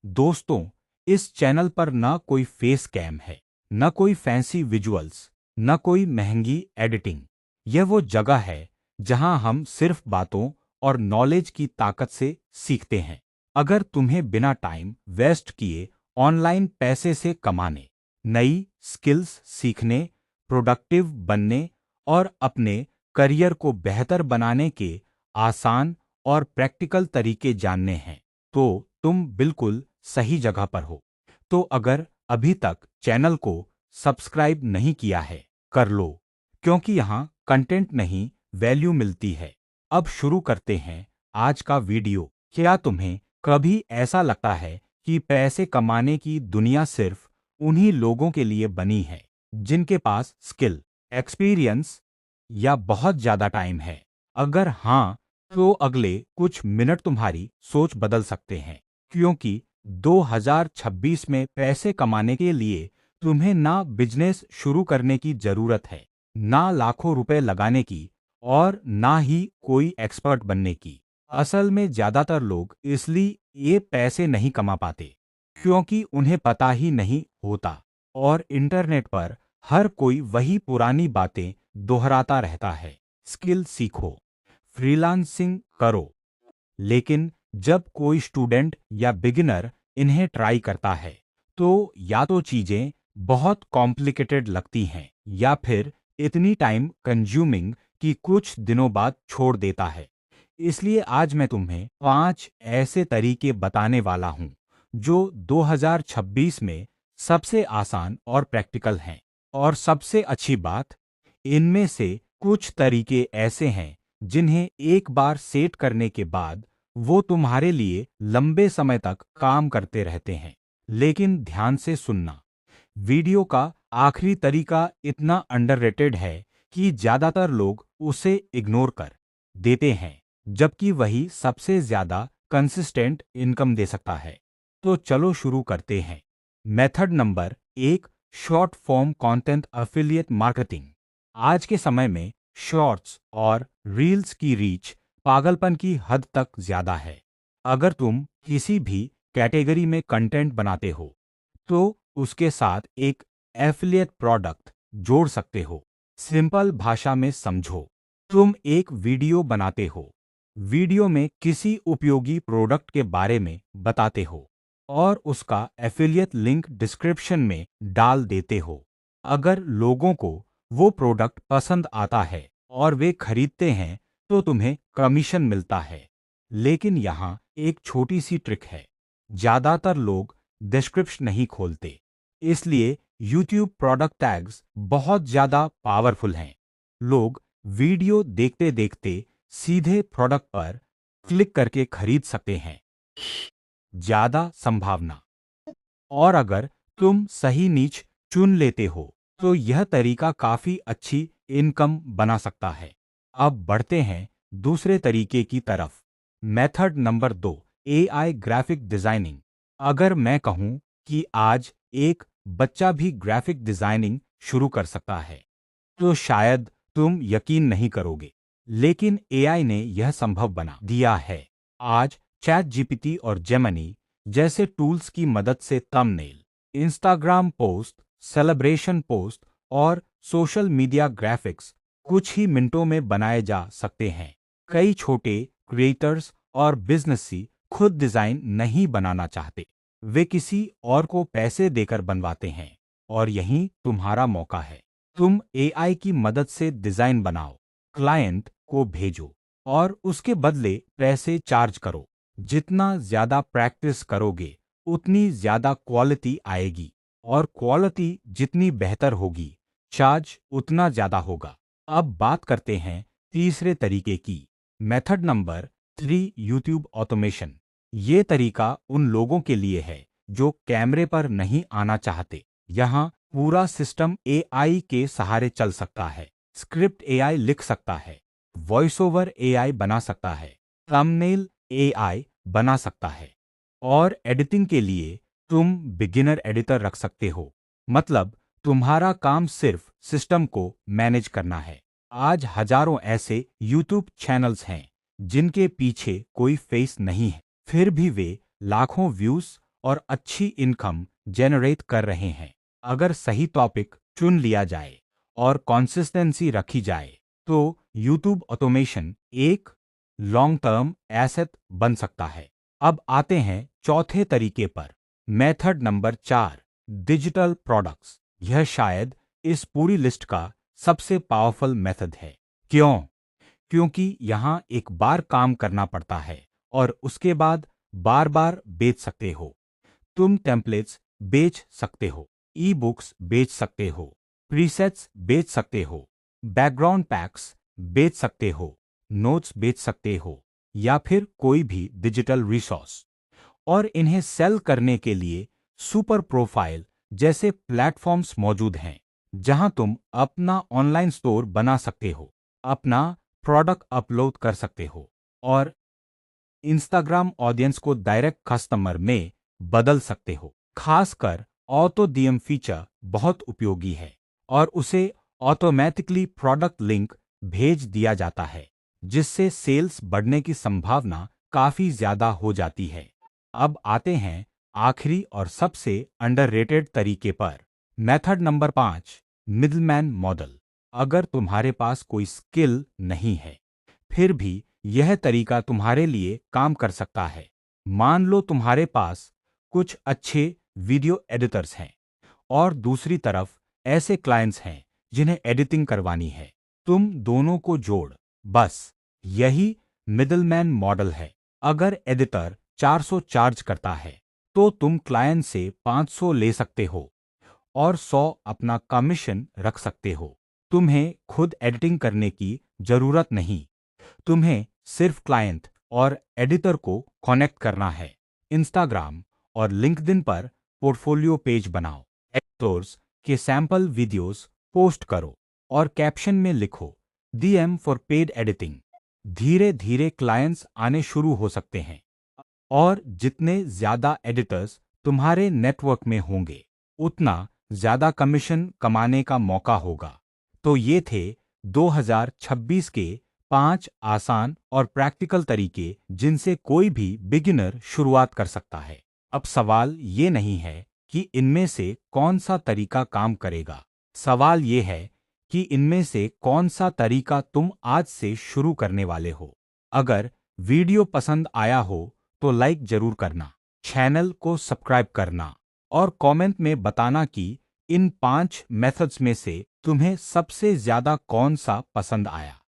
दोस्तों, इस चैनल पर ना कोई फेस कैम है, न कोई फैंसी विजुअल्स, न कोई महंगी एडिटिंग। यह वो जगह है जहां हम सिर्फ बातों और नॉलेज की ताकत से सीखते हैं। अगर तुम्हें बिना टाइम वेस्ट किए ऑनलाइन पैसे से कमाने, नई स्किल्स सीखने, प्रोडक्टिव बनने और अपने करियर को बेहतर बनाने के आसान और प्रैक्टिकल तरीके जानने हैं, तो तुम बिल्कुल सही जगह पर हो। तो अगर अभी तक चैनल को सब्सक्राइब नहीं किया है, कर लो, क्योंकि यहाँ कंटेंट नहीं, वैल्यू मिलती है। अब शुरू करते हैं आज का वीडियो। क्या तुम्हें कभी ऐसा लगता है कि पैसे कमाने की दुनिया सिर्फ उन्हीं लोगों के लिए बनी है जिनके पास स्किल, एक्सपीरियंस या बहुत ज्यादा टाइम है? अगर हाँ, तो अगले कुछ मिनट तुम्हारी सोच बदल सकते हैं, क्योंकि 2026 में पैसे कमाने के लिए तुम्हें ना बिजनेस शुरू करने की जरूरत है, ना लाखों रुपए लगाने की, और ना ही कोई एक्सपर्ट बनने की। असल में ज्यादातर लोग इसलिए ये पैसे नहीं कमा पाते क्योंकि उन्हें पता ही नहीं होता, और इंटरनेट पर हर कोई वही पुरानी बातें दोहराता रहता है। स्किल सीखो, फ्रीलांसिंग करो, लेकिन जब कोई स्टूडेंट या बिगिनर इन्हें ट्राई करता है, तो या तो चीजें बहुत कॉम्प्लिकेटेड लगती हैं या फिर इतनी टाइम कंज्यूमिंग कि कुछ दिनों बाद छोड़ देता है। इसलिए आज मैं तुम्हें 5 ऐसे तरीके बताने वाला हूं जो 2026 में सबसे आसान और प्रैक्टिकल हैं। और सबसे अच्छी बात, इनमें से कुछ तरीके ऐसे हैं जिन्हें एक बार सेट करने के बाद वो तुम्हारे लिए लंबे समय तक काम करते रहते हैं। लेकिन ध्यान से सुनना, वीडियो का आखिरी तरीका इतना अंडररेटेड है कि ज्यादातर लोग उसे इग्नोर कर देते हैं, जबकि वही सबसे ज्यादा कंसिस्टेंट इनकम दे सकता है। तो चलो शुरू करते हैं। Method number 1, short form content affiliate marketing. आज के समय में शॉर्ट्स और रील्स की रीच पागलपन की हद तक ज्यादा है। अगर तुम किसी भी कैटेगरी में कंटेंट बनाते हो, तो उसके साथ एक एफिलिएट प्रोडक्ट जोड़ सकते हो। सिंपल भाषा में समझो, तुम एक वीडियो बनाते हो, वीडियो में किसी उपयोगी प्रोडक्ट के बारे में बताते हो और उसका एफिलिएट लिंक डिस्क्रिप्शन में डाल देते हो। अगर लोगों को वो प्रोडक्ट पसंद आता है और वे खरीदते हैं, तो तुम्हें कमीशन मिलता है। लेकिन यहाँ एक छोटी सी ट्रिक है, ज्यादातर लोग डिस्क्रिप्शन नहीं खोलते, इसलिए YouTube प्रोडक्ट टैग्स बहुत ज्यादा पावरफुल हैं। लोग वीडियो देखते देखते सीधे प्रोडक्ट पर क्लिक करके खरीद सकते हैं। ज्यादा संभावना। और अगर तुम सही नीच चुन लेते हो, तो यह तरीका काफी अच्छी इनकम बना सकता है। अब बढ़ते हैं दूसरे तरीके की तरफ। Method number 2, AI graphic designing. अगर मैं कहूं कि आज एक बच्चा भी ग्राफिक डिजाइनिंग शुरू कर सकता है, तो शायद तुम यकीन नहीं करोगे, लेकिन AI ने यह संभव बना दिया है। आज चैट जीपीटी और जेमिनी जैसे टूल्स की मदद से thumbnail, Instagram post, celebration post और सोशल मीडिया ग्राफिक्स कुछ ही मिनटों में बनाए जा सकते हैं। कई छोटे क्रिएटर्स और बिजनेसी खुद डिजाइन नहीं बनाना चाहते, वे किसी और को पैसे देकर बनवाते हैं, और यही तुम्हारा मौका है। तुम AI की मदद से डिजाइन बनाओ, क्लाइंट को भेजो और उसके बदले पैसे चार्ज करो। जितना ज्यादा प्रैक्टिस करोगे, उतनी ज्यादा क्वालिटी आएगी, और क्वालिटी जितनी बेहतर होगी, चार्ज उतना ज्यादा होगा। अब बात करते हैं तीसरे तरीके की। Method number 3, YouTube automation. ये तरीका उन लोगों के लिए है जो कैमरे पर नहीं आना चाहते। यहाँ पूरा सिस्टम AI के सहारे चल सकता है। स्क्रिप्ट AI लिख सकता है, वॉइस ओवर AI बना सकता है, थंबनेल AI बना सकता है, और एडिटिंग के लिए तुम बिगिनर एडिटर रख सकते हो। मतलब तुम्हारा काम सिर्फ सिस्टम को मैनेज करना है। आज हजारों ऐसे YouTube चैनल्स हैं जिनके पीछे कोई फेस नहीं है, फिर भी वे लाखों व्यूज और अच्छी इनकम जनरेट कर रहे हैं। अगर सही टॉपिक चुन लिया जाए और कंसिस्टेंसी रखी जाए तो यूट्यूब ऑटोमेशन एक लॉन्ग टर्म एसेट बन सकता है। अब आते हैं चौथे तरीके पर। Method number 4, digital products. यह शायद इस पूरी लिस्ट का सबसे पावरफुल मेथड है। क्यों? क्योंकि यहाँ एक बार काम करना पड़ता है और उसके बाद बार बार बेच सकते हो। तुम टेम्पलेट्स बेच सकते हो, ई बुक्स बेच सकते हो, प्रीसेट्स बेच सकते हो, बैकग्राउंड पैक्स बेच सकते हो, नोट्स बेच सकते हो या फिर कोई भी डिजिटल रिसोर्स। और इन्हें सेल करने के लिए सुपर प्रोफाइल जैसे प्लेटफॉर्म्स मौजूद हैं जहां तुम अपना ऑनलाइन स्टोर बना सकते हो, अपना प्रोडक्ट अपलोड कर सकते हो और इंस्टाग्राम ऑडियंस को डायरेक्ट कस्टमर में बदल सकते हो। खासकर ऑटो डीएम फीचर बहुत उपयोगी है और उसे ऑटोमेटिकली प्रोडक्ट लिंक भेज दिया जाता है जिससे सेल्स बढ़ने की संभावना काफी ज्यादा हो जाती है। अब आते हैं आखिरी और सबसे अंडररेटेड तरीके पर। Method number 5, middleman model. अगर तुम्हारे पास कोई स्किल नहीं है फिर भी यह तरीका तुम्हारे लिए काम कर सकता है। मान लो तुम्हारे पास कुछ अच्छे वीडियो एडिटर्स हैं और दूसरी तरफ ऐसे क्लाइंट्स हैं जिन्हें एडिटिंग करवानी है। तुम दोनों को जोड़, बस यही मिडलमैन मॉडल है। अगर एडिटर 400 चार्ज करता है तो तुम क्लाइंट से 500 ले सकते हो और 100 अपना कमीशन रख सकते हो। तुम्हें खुद एडिटिंग करने की जरूरत नहीं, तुम्हें सिर्फ क्लाइंट और एडिटर को कनेक्ट करना है। इंस्टाग्राम और लिंक्डइन पर पोर्टफोलियो पेज बनाओ, एक्टर्स के सैंपल वीडियोस पोस्ट करो और कैप्शन में लिखो DM फॉर पेड एडिटिंग। धीरे धीरे क्लाइंट्स आने शुरू हो सकते हैं और जितने ज्यादा एडिटर्स तुम्हारे नेटवर्क में होंगे उतना ज्यादा कमीशन कमाने का मौका होगा। तो ये थे 2026 के 5 आसान और प्रैक्टिकल तरीके जिनसे कोई भी बिगिनर शुरुआत कर सकता है। अब सवाल ये नहीं है कि इनमें से कौन सा तरीका काम करेगा, सवाल ये है कि इनमें से कौन सा तरीका तुम आज से शुरू करने वाले हो। अगर वीडियो पसंद आया हो तो लाइक जरूर करना, चैनल को सब्सक्राइब करना और कमेंट में बताना कि इन 5 मेथड्स में से तुम्हें सबसे ज्यादा कौन सा पसंद आया।